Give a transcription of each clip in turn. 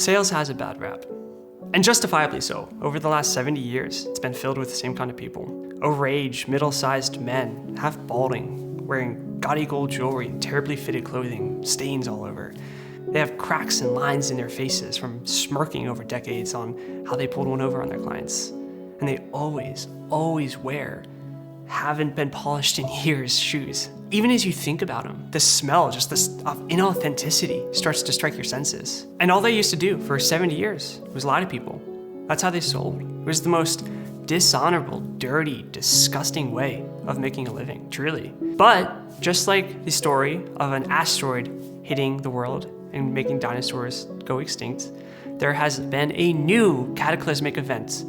Sales has a bad rap, and justifiably so. Over the last 70 years, it's been filled with the same kind of people. Overage, middle-sized men, half balding, wearing gaudy gold jewelry, terribly fitted clothing, stains all over. They have cracks and lines in their faces from smirking over decades on how they pulled one over on their clients. And they always wear haven't been polished in years shoes. Even as you think about them, the smell, just this inauthenticity starts to strike your senses. And all they used to do for 70 years was lie to people. That's how they sold. It was the most dishonorable, dirty, disgusting way of making a living, truly. But just like the story of an asteroid hitting the world and making dinosaurs go extinct, there has been a new cataclysmic event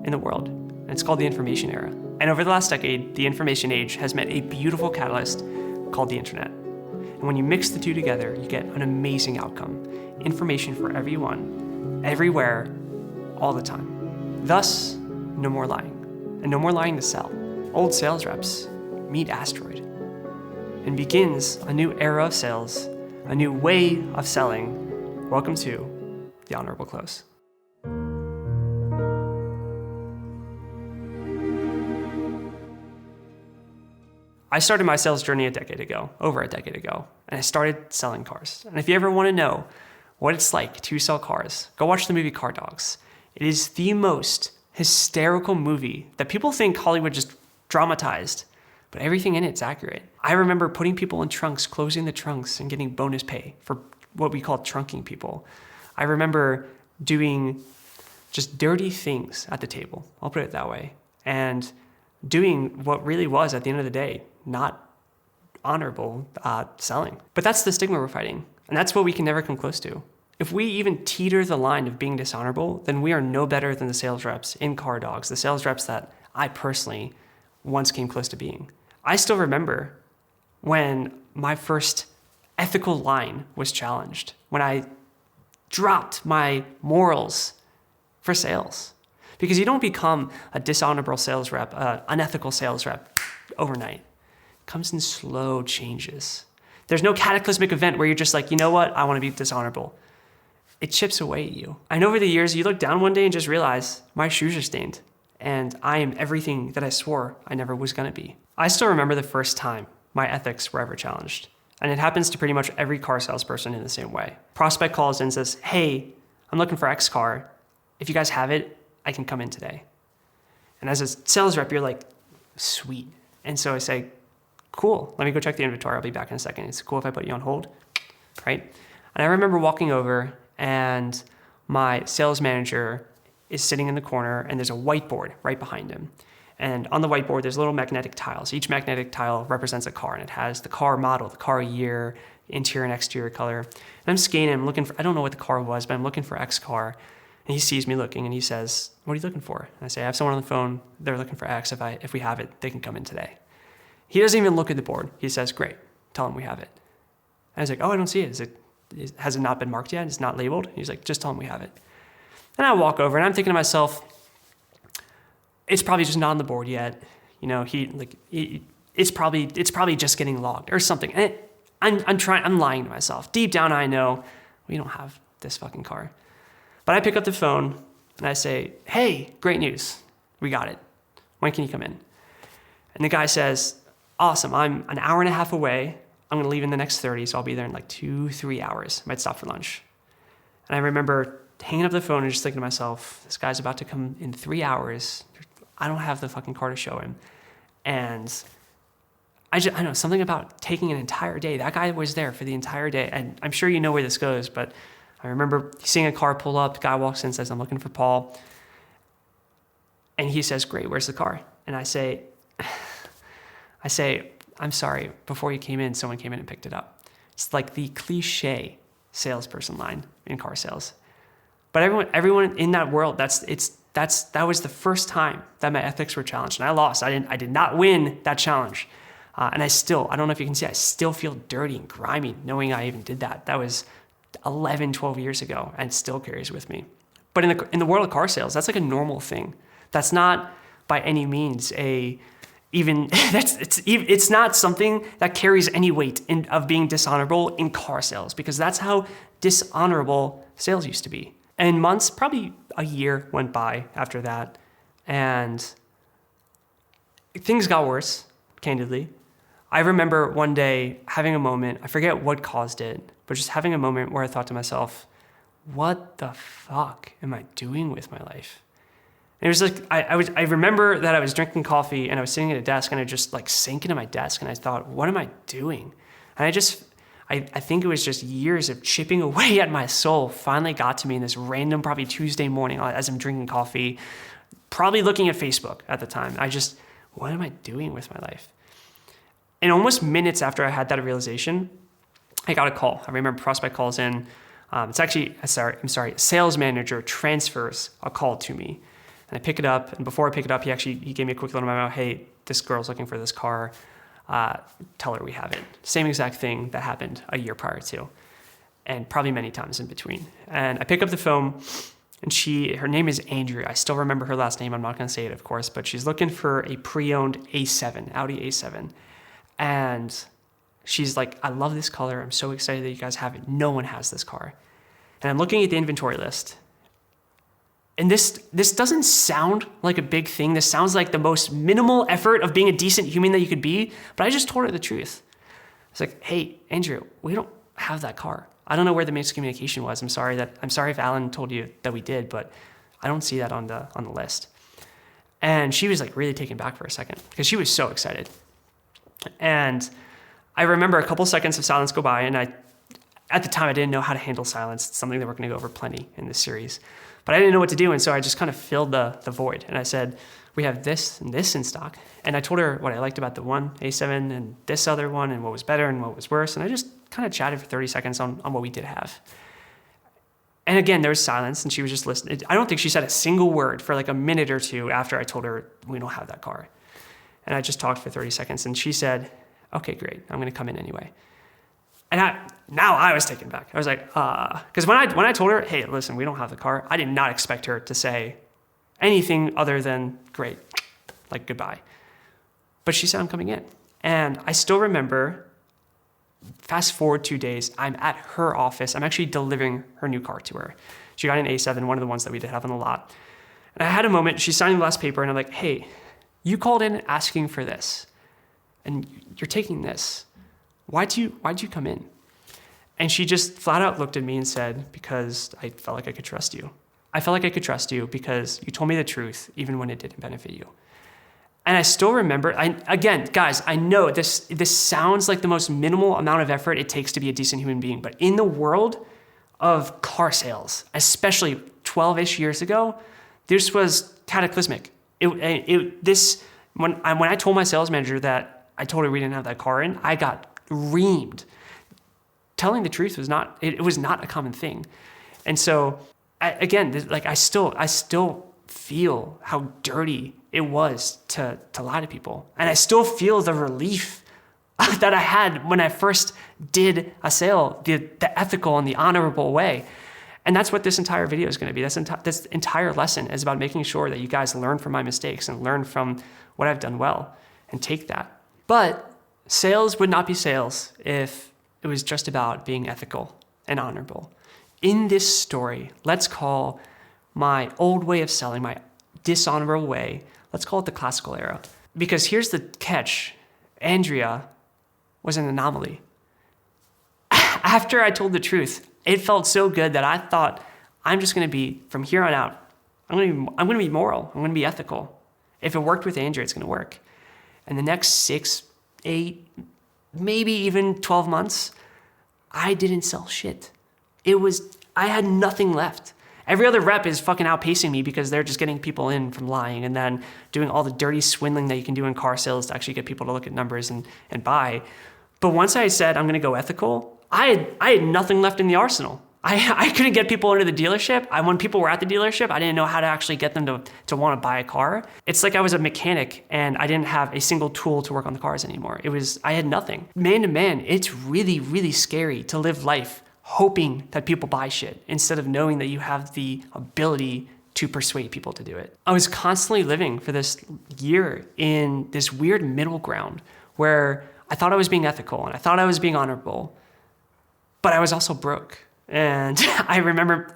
in the world, and it's called the information era. And over the last decade, the information age has met a beautiful catalyst called the internet. And when you mix the two together, you get an amazing outcome. Information for everyone, everywhere, all the time. Thus, no more lying. And no more lying to sell. Old sales reps meet asteroid. And begins a new era of sales, a new way of selling. Welcome to the Honorable Close. I started my sales journey over a decade ago, and I started selling cars. And if you ever want to know what it's like to sell cars, go watch the movie Car Dogs. It is the most hysterical movie that people think Hollywood just dramatized, but everything in it's accurate. I remember putting people in trunks, closing the trunks, and getting bonus pay for what we call trunking people. I remember doing just dirty things at the table, I'll put it that way, and doing what really was, at the end of the day, not honorable selling. But that's the stigma we're fighting, and that's what we can never come close to. If we even teeter the line of being dishonorable, then we are no better than the sales reps in Car Dogs, the sales reps that I personally once came close to being. I still remember when my first ethical line was challenged, when I dropped my morals for sales. Because you don't become a dishonorable sales rep, unethical sales rep overnight. It comes in slow changes. There's no cataclysmic event where you're just like, you know what, I want to be dishonorable. It chips away at you. And over the years, you look down one day and just realize my shoes are stained and I am everything that I swore I never was going to be. I still remember the first time my ethics were ever challenged. And it happens to pretty much every car salesperson in the same way. Prospect calls in and says, hey, I'm looking for X car. If you guys have it, I can come in today. And as a sales rep, you're like, sweet. And so I say, cool, let me go check the inventory. I'll be back in a second. It's cool if I put you on hold, right? And I remember walking over and my sales manager is sitting in the corner and there's a whiteboard right behind him. And on the whiteboard, there's little magnetic tiles. Each magnetic tile represents a car and it has the car model, the car year, interior and exterior color. And I'm scanning, I'm looking for, I don't know what the car was, but I'm looking for X car. And he sees me looking and he says, what are you looking for? And I say, I have someone on the phone. They're looking for X. If we have it, they can come in today. He doesn't even look at the board. He says, great, tell him we have it. And I was like, oh, I don't see it. Has it not been marked yet? It's not labeled? And he's like, just tell him we have it. And I walk over and I'm thinking to myself, it's probably just not on the board yet. You know, it's probably just getting logged or something. And I'm lying to myself. Deep down, I know we don't have this fucking car. But I pick up the phone and I say, hey, great news. We got it. When can you come in? And the guy says, awesome. I'm an hour and a half away. I'm going to leave in the next 30, so I'll be there in like 2-3 hours. I might stop for lunch. And I remember hanging up the phone and just thinking to myself, this guy's about to come in 3 hours. I don't have the fucking car to show him. And I know something about taking an entire day. That guy was there for the entire day. And I'm sure you know where this goes, but I remember seeing a car pull up, the guy walks in and says, I'm looking for Paul. And he says, great, where's the car? And I say, I'm sorry, before you came in, someone came in and picked it up. It's like the cliche salesperson line in car sales. But everyone in that world, that was the first time that my ethics were challenged. And I lost, I did not win that challenge. And I don't know if you can see, I still feel dirty and grimy knowing I even did that. That was 11, 12 years ago and still carries with me. But in the world of car sales, that's like a normal thing. That's not by any means even it's not something that carries any weight of being dishonorable in car sales, because that's how dishonorable sales used to be. And months, probably a year went by after that, and things got worse, candidly. I remember one day having a moment, I forget what caused it, but just having a moment where I thought to myself, what the fuck am I doing with my life? And it was like, I remember that I was drinking coffee and I was sitting at a desk, and I just like sank into my desk and I thought, what am I doing? And I think it was just years of chipping away at my soul finally got to me in this random, probably Tuesday morning as I'm drinking coffee, probably looking at Facebook at the time. What am I doing with my life? And almost minutes after I had that realization, I got a call. I remember prospect calls in. It's actually, sales manager transfers a call to me. And I pick it up, and before I pick it up, he gave me a quick little memo. Hey, this girl's looking for this car. Tell her we have it. Same exact thing that happened a year prior to, and probably many times in between. And I pick up the phone, and her name is Andrea. I still remember her last name. I'm not going to say it, of course, but she's looking for a pre-owned A7, Audi A7. And she's like, I love this color. I'm so excited that you guys have it. No one has this car. And I'm looking at the inventory list. And this doesn't sound like a big thing. This sounds like the most minimal effort of being a decent human that you could be. But I just told her the truth. It's like, hey, Andrew, we don't have that car. I don't know where the miscommunication was. I'm sorry if Alan told you that we did, but I don't see that on the list. And she was like really taken back for a second because she was so excited. And I remember a couple seconds of silence go by, and at the time I didn't know how to handle silence. It's something that we're going to go over plenty in this series. But I didn't know what to do, and so I just kind of filled the void. And I said, we have this and this in stock. And I told her what I liked about the one A7 and this other one, and what was better and what was worse. And I just kind of chatted for 30 seconds on what we did have. And again, there was silence, and she was just listening. I don't think she said a single word for like a minute or two after I told her we don't have that car. And I just talked for 30 seconds, and she said, okay, great, I'm going to come in anyway. And now I was taken back. I was like, because when I told her, hey, listen, we don't have the car, I did not expect her to say anything other than great, like goodbye. But she said, I'm coming in. And I still remember, fast forward 2 days, I'm at her office. I'm actually delivering her new car to her. She got an A7, one of the ones that we did have on the lot. And I had a moment, she's signing the last paper, and I'm like, hey, you called in asking for this, and you're taking this. Why'd you come in? And she just flat out looked at me and said, because I felt like I could trust you. I felt like I could trust you because you told me the truth, even when it didn't benefit you. And I still remember, again, guys, I know this sounds like the most minimal amount of effort it takes to be a decent human being, but in the world of car sales, especially 12-ish years ago, this was cataclysmic. When I told my sales manager that I told her we didn't have that car in, I got reamed. Telling the truth was not a common thing. And so I still feel how dirty it was to lie to people. And I still feel the relief that I had when I first did a sale, the ethical and the honorable way. And that's what this entire video is going to be. This entire lesson is about making sure that you guys learn from my mistakes and learn from what I've done well and take that. But sales would not be sales if it was just about being ethical and honorable. In this story, let's call my old way of selling, my dishonorable way, let's call it the classical era. Because here's the catch. Andrea was an anomaly. After I told the truth, it felt so good that I thought, I'm just going to be, from here on out, I'm going to be moral. I'm going to be ethical. If it worked with Andrea, it's going to work. And the next 6, 8, maybe even 12 months, I didn't sell shit. I had nothing left. Every other rep is fucking outpacing me because they're just getting people in from lying and then doing all the dirty swindling that you can do in car sales to actually get people to look at numbers and buy. But once I said I'm going to go ethical, I had nothing left in the arsenal. I couldn't get people into the dealership. When people were at the dealership, I didn't know how to actually get them to want to buy a car. It's like I was a mechanic and I didn't have a single tool to work on the cars anymore. I had nothing. Man to man, it's really, really scary to live life hoping that people buy shit instead of knowing that you have the ability to persuade people to do it. I was constantly living for this year in this weird middle ground where I thought I was being ethical and I thought I was being honorable, but I was also broke. And I remember,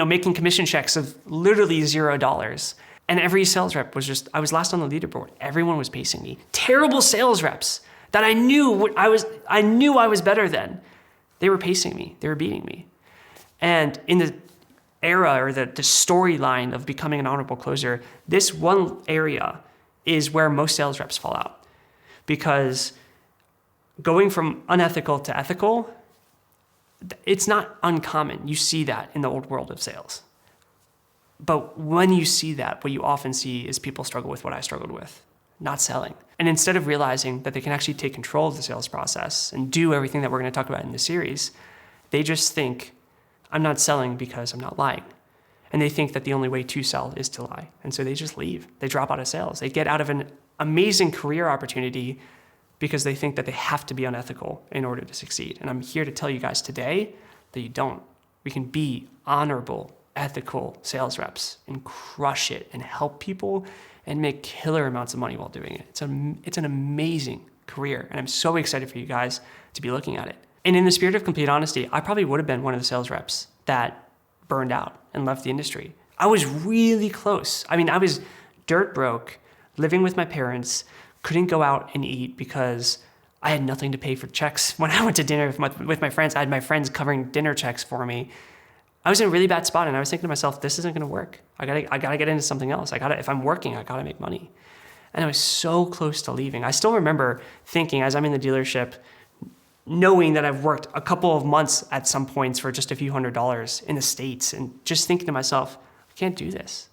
making commission checks of literally $0. And every sales rep I was last on the leaderboard. Everyone was pacing me. Terrible sales reps that I knew I was better than. They were pacing me. They were beating me. And in the era or the storyline of becoming an honorable closer, this one area is where most sales reps fall out. Because going from unethical to ethical, it's not uncommon. You see that in the old world of sales. But when you see that, what you often see is people struggle with what I struggled with, not selling. And instead of realizing that they can actually take control of the sales process and do everything that we're going to talk about in this series, they just think, I'm not selling because I'm not lying. And they think that the only way to sell is to lie. And so they just leave. They drop out of sales. They get out of an amazing career opportunity because they think that they have to be unethical in order to succeed. And I'm here to tell you guys today that you don't. We can be honorable, ethical sales reps and crush it and help people and make killer amounts of money while doing it. It's an amazing career, and I'm so excited for you guys to be looking at it. And in the spirit of complete honesty, I probably would have been one of the sales reps that burned out and left the industry. I was really close. I mean, I was dirt broke, living with my parents, couldn't go out and eat because I had nothing to pay for checks. When I went to dinner with my friends, I had my friends covering dinner checks for me. I was in a really bad spot, and I was thinking to myself, this isn't going to work. I gotta get into something else. If I'm working, I gotta make money. And I was so close to leaving. I still remember thinking as I'm in the dealership, knowing that I've worked a couple of months at some points for just a few $100s in the States, and just thinking to myself, I can't do this.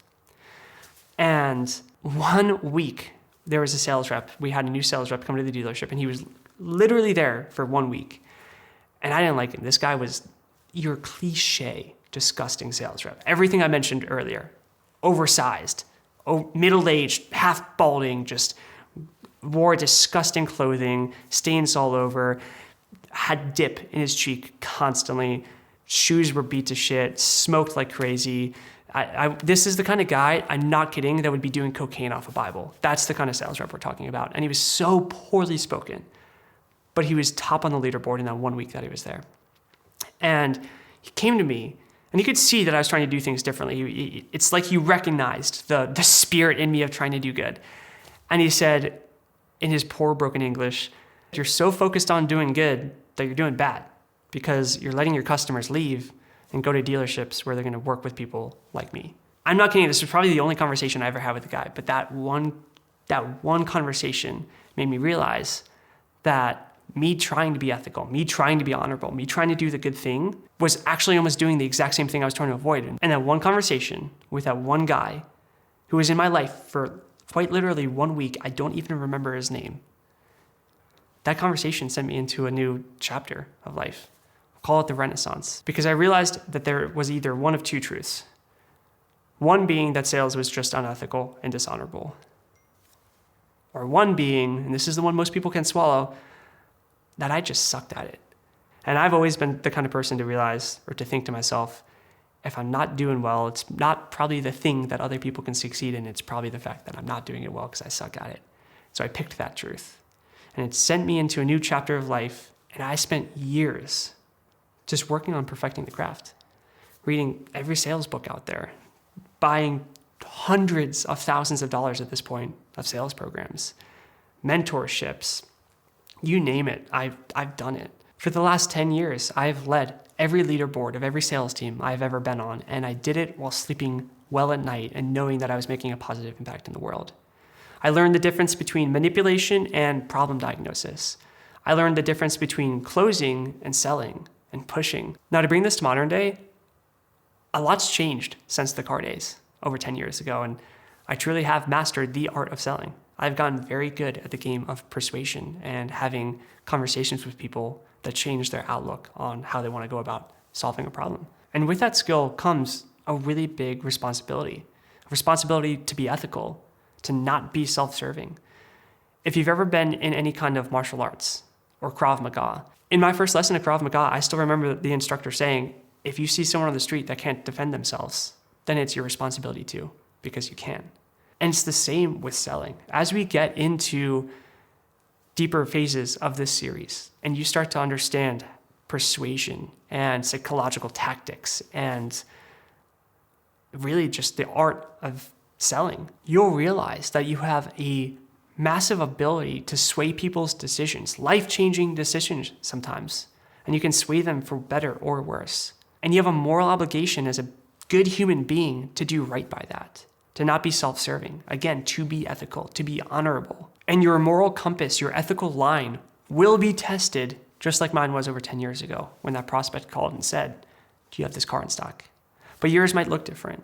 And 1 week, there was a sales rep. We had a new sales rep come to the dealership, and he was literally there for 1 week. And I didn't like him. This guy was your cliche, disgusting sales rep. Everything I mentioned earlier, oversized, middle-aged, half balding, just wore disgusting clothing, stains all over, had dip in his cheek constantly, shoes were beat to shit, smoked like crazy. This is the kind of guy, I'm not kidding, that would be doing cocaine off a Bible. That's the kind of sales rep we're talking about. And he was so poorly spoken, but he was top on the leaderboard in that 1 week that he was there. And he came to me, and you could see that I was trying to do things differently. It's like he recognized the spirit in me of trying to do good. And he said, in his poor broken English, you're so focused on doing good that you're doing bad because you're letting your customers leave and go to dealerships where they're going to work with people like me. I'm not kidding. This was probably the only conversation I ever had with the guy, but that one conversation made me realize that me trying to be ethical, me trying to be honorable, me trying to do the good thing was actually almost doing the exact same thing I was trying to avoid. And that one conversation with that one guy who was in my life for quite literally 1 week, I don't even remember his name. That conversation sent me into a new chapter of life. Call it the Renaissance, because I realized that there was either one of two truths. One being that sales was just unethical and dishonorable. Or one being, and this is the one most people can swallow, that I just sucked at it. And I've always been the kind of person to realize or to think to myself, if I'm not doing well, it's not probably the thing that other people can succeed in. It's probably the fact that I'm not doing it well because I suck at it. So I picked that truth. And it sent me into a new chapter of life. And I spent years just working on perfecting the craft, reading every sales book out there, buying hundreds of thousands of dollars at this point of sales programs, mentorships, you name it, I've done it. For the last 10 years, I've led every leaderboard of every sales team I've ever been on, and I did it while sleeping well at night and knowing that I was making a positive impact in the world. I learned the difference between manipulation and problem diagnosis. I learned the difference between closing and selling and pushing. Now, to bring this to modern day, a lot's changed since the car days over 10 years ago, and I truly have mastered the art of selling. I've gotten very good at the game of persuasion and having conversations with people that change their outlook on how they want to go about solving a problem. And with that skill comes a really big responsibility to be ethical, to not be self-serving. If you've ever been in any kind of martial arts or Krav Maga, in my first lesson of Krav Maga, I still remember the instructor saying, if you see someone on the street that can't defend themselves, then it's your responsibility to, because you can. And it's the same with selling. As we get into deeper phases of this series and you start to understand persuasion and psychological tactics and really just the art of selling, you'll realize that you have a massive ability to sway people's decisions, life-changing decisions sometimes, and you can sway them for better or worse. And you have a moral obligation as a good human being to do right by that, to not be self-serving, again, to be ethical, to be honorable. And your moral compass, your ethical line will be tested just like mine was over 10 years ago when that prospect called and said, do you have this car in stock? But yours might look different.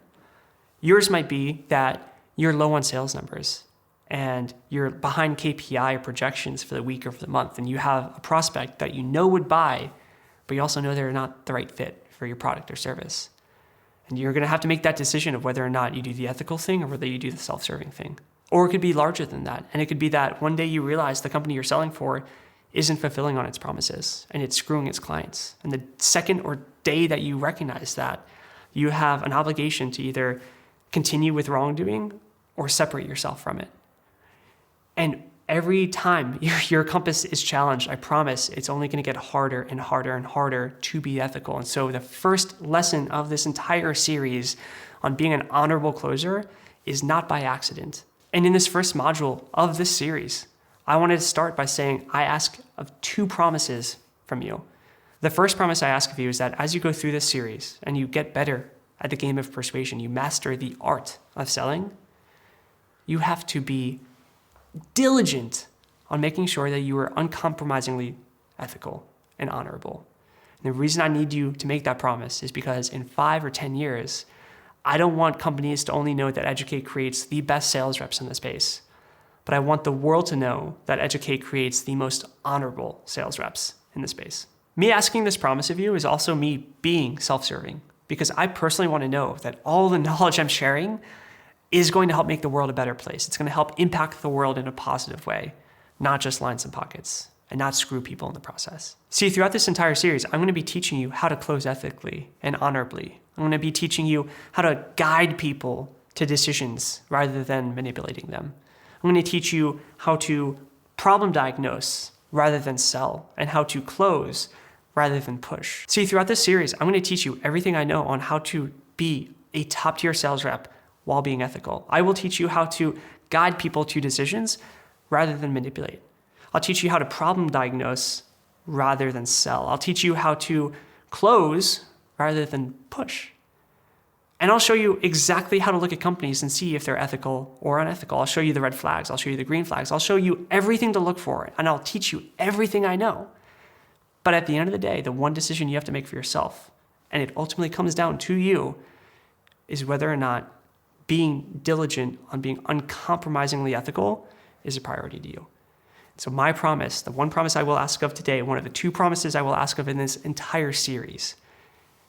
Yours might be that you're low on sales numbers and you're behind KPI or projections for the week or for the month, and you have a prospect that you know would buy, but you also know they're not the right fit for your product or service. And you're gonna have to make that decision of whether or not you do the ethical thing or whether you do the self-serving thing. Or it could be larger than that. And it could be that one day you realize the company you're selling for isn't fulfilling on its promises and it's screwing its clients. And the second or day that you recognize that, you have an obligation to either continue with wrongdoing or separate yourself from it. And every time your compass is challenged, I promise it's only going to get harder and harder and harder to be ethical. And so the first lesson of this entire series on being an honorable closer is not by accident. And in this first module of this series, I wanted to start by saying I ask of two promises from you. The first promise I ask of you is that as you go through this series and you get better at the game of persuasion, you master the art of selling, you have to be diligent on making sure that you are uncompromisingly ethical and honorable. And the reason I need you to make that promise is because in 5 or 10 years, I don't want companies to only know that Educate creates the best sales reps in the space, but I want the world to know that Educate creates the most honorable sales reps in the space. Me asking this promise of you is also me being self-serving, because I personally want to know that all the knowledge I'm sharing is going to help make the world a better place. It's going to help impact the world in a positive way, not just line some pockets and not screw people in the process. See, throughout this entire series, I'm going to be teaching you how to close ethically and honorably. I'm going to be teaching you how to guide people to decisions rather than manipulating them. I'm going to teach you how to problem diagnose rather than sell, and how to close rather than push. See, throughout this series, I'm going to teach you everything I know on how to be a top-tier sales rep while being ethical. I will teach you how to guide people to decisions rather than manipulate. I'll teach you how to problem diagnose rather than sell. I'll teach you how to close rather than push. And I'll show you exactly how to look at companies and see if they're ethical or unethical. I'll show you the red flags. I'll show you the green flags. I'll show you everything to look for, and I'll teach you everything I know. But at the end of the day, the one decision you have to make for yourself, and it ultimately comes down to you, is whether or not being diligent on being uncompromisingly ethical is a priority to you. So my promise, the one promise I will ask of today, one of the two promises I will ask of in this entire series,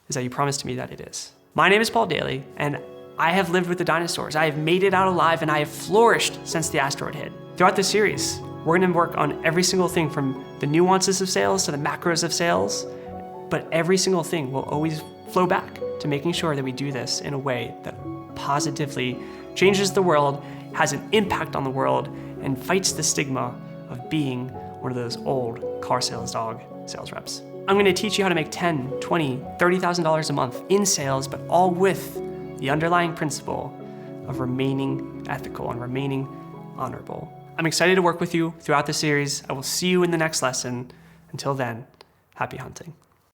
is that you promise to me that it is. My name is Paul Daly, and I have lived with the dinosaurs. I have made it out alive, and I have flourished since the asteroid hit. Throughout this series, we're gonna work on every single thing from the nuances of sales to the macros of sales, but every single thing will always flow back to making sure that we do this in a way that positively changes the world, has an impact on the world, and fights the stigma of being one of those old car sales dog sales reps. I'm gonna teach you how to make $10,000, $20,000, $30,000 a month in sales, but all with the underlying principle of remaining ethical and remaining honorable. I'm excited to work with you throughout the series. I will see you in the next lesson. Until then, happy hunting.